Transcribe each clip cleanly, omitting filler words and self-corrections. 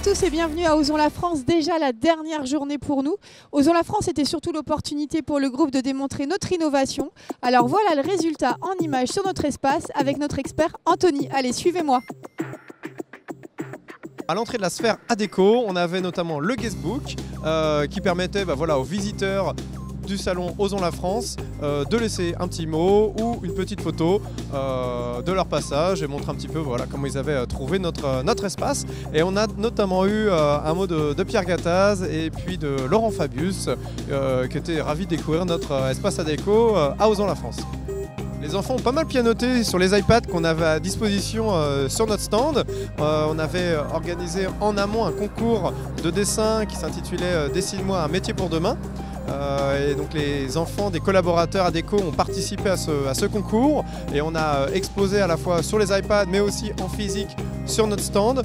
tous et bienvenue à Osons la France, déjà la dernière journée pour nous. Osons la France était surtout l'opportunité pour le groupe de démontrer notre innovation. Alors voilà le résultat en images sur notre espace avec notre expert Anthony. Allez, suivez-moi. À l'entrée de la sphère Adéco, on avait notamment le guestbook qui permettait aux visiteurs du salon Osons la France de laisser un petit mot ou une petite photo de leur passage et montrer un petit peu comment ils avaient trouvé notre espace. Et on a notamment eu un mot de Pierre Gattaz et puis de Laurent Fabius qui étaient ravis de découvrir notre espace Adéco à Osons la France. Les enfants ont pas mal pianoté sur les iPads qu'on avait à disposition sur notre stand. On avait organisé en amont un concours de dessin qui s'intitulait « Dessine-moi un métier pour demain ». Et donc les enfants des collaborateurs Adéco ont participé à ce concours et on a exposé à la fois sur les iPads mais aussi en physique sur notre stand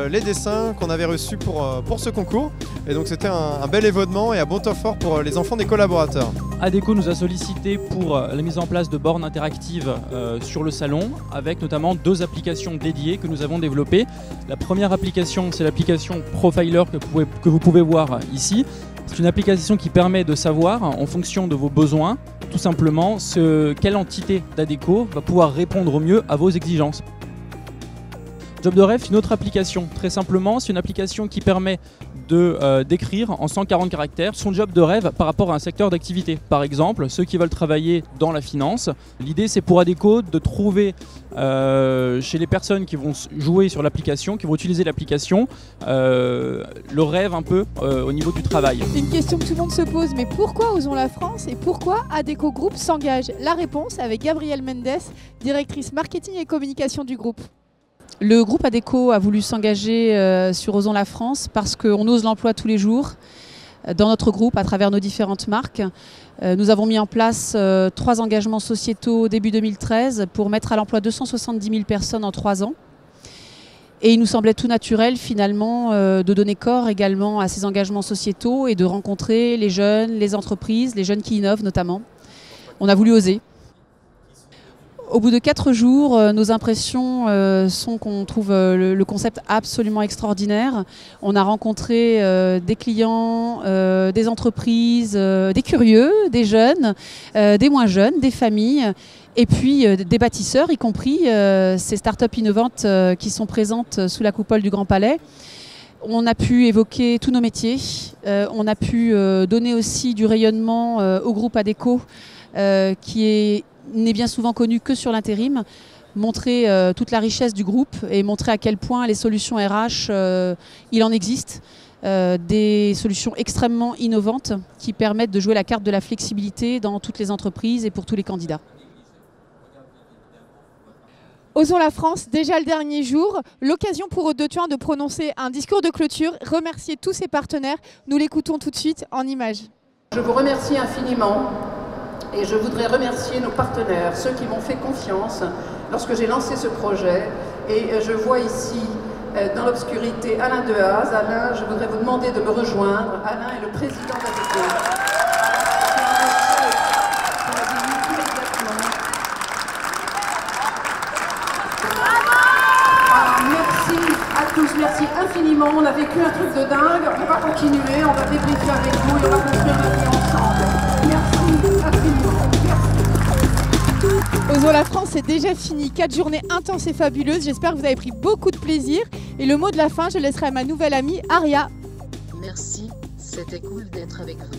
les dessins qu'on avait reçus pour ce concours. Et donc c'était un bel événement et un bon temps fort pour les enfants des collaborateurs. Adéco nous a sollicité pour la mise en place de bornes interactives sur le salon avec notamment 2 applications dédiées que nous avons développées. La première application, c'est l'application Profiler que vous pouvez voir ici. C'est une application qui permet de savoir, en fonction de vos besoins, tout simplement, quelle entité d'Adéco va pouvoir répondre au mieux à vos exigences. Job de rêve, c'est une autre application. Très simplement, c'est une application qui permet d'écrire en 140 caractères son job de rêve par rapport à un secteur d'activité. Par exemple, ceux qui veulent travailler dans la finance. L'idée, c'est pour Adéco de trouver chez les personnes qui vont jouer sur l'application, qui vont utiliser l'application, le rêve un peu au niveau du travail. Une question que tout le monde se pose, mais pourquoi Osons la France et pourquoi Adéco Group s'engage? La réponse avec Gabrielle Mendes, directrice marketing et communication du groupe. Le groupe Adéco a voulu s'engager sur Osons la France parce qu'on ose l'emploi tous les jours dans notre groupe à travers nos différentes marques. Nous avons mis en place 3 engagements sociétaux début 2013 pour mettre à l'emploi 270 000 personnes en 3 ans. Et il nous semblait tout naturel finalement de donner corps également à ces engagements sociétaux et de rencontrer les jeunes, les entreprises, les jeunes qui innovent notamment. On a voulu oser. Au bout de 4 jours, nos impressions sont qu'on trouve le concept absolument extraordinaire. On a rencontré des clients, des entreprises, des curieux, des jeunes, des moins jeunes, des familles et puis des bâtisseurs, y compris ces startups innovantes qui sont présentes sous la coupole du Grand Palais. On a pu évoquer tous nos métiers. On a pu donner aussi du rayonnement au groupe Adéco qui n'est bien souvent connu que sur l'intérim, montrer toute la richesse du groupe et montrer à quel point les solutions RH, il en existe, des solutions extrêmement innovantes qui permettent de jouer la carte de la flexibilité dans toutes les entreprises et pour tous les candidats. Osons la France, déjà le dernier jour, l'occasion pour Aude-de-Thuin de prononcer un discours de clôture, remercier tous ses partenaires. Nous l'écoutons tout de suite en images. Je vous remercie infiniment. Et je voudrais remercier nos partenaires, ceux qui m'ont fait confiance lorsque j'ai lancé ce projet. Et je vois ici, dans l'obscurité, Alain Dehaze. Alain, je voudrais vous demander de me rejoindre. Alain est le président d'Adéco. Merci à tous, merci infiniment. On a vécu un truc de dingue. On va continuer, on va débriefer avec vous et on va construire notre vie ensemble. Merci infiniment. Osons la France, c'est déjà fini. 4 journées intenses et fabuleuses. J'espère que vous avez pris beaucoup de plaisir. Et le mot de la fin, je laisserai à ma nouvelle amie Aria. Merci, c'était cool d'être avec vous.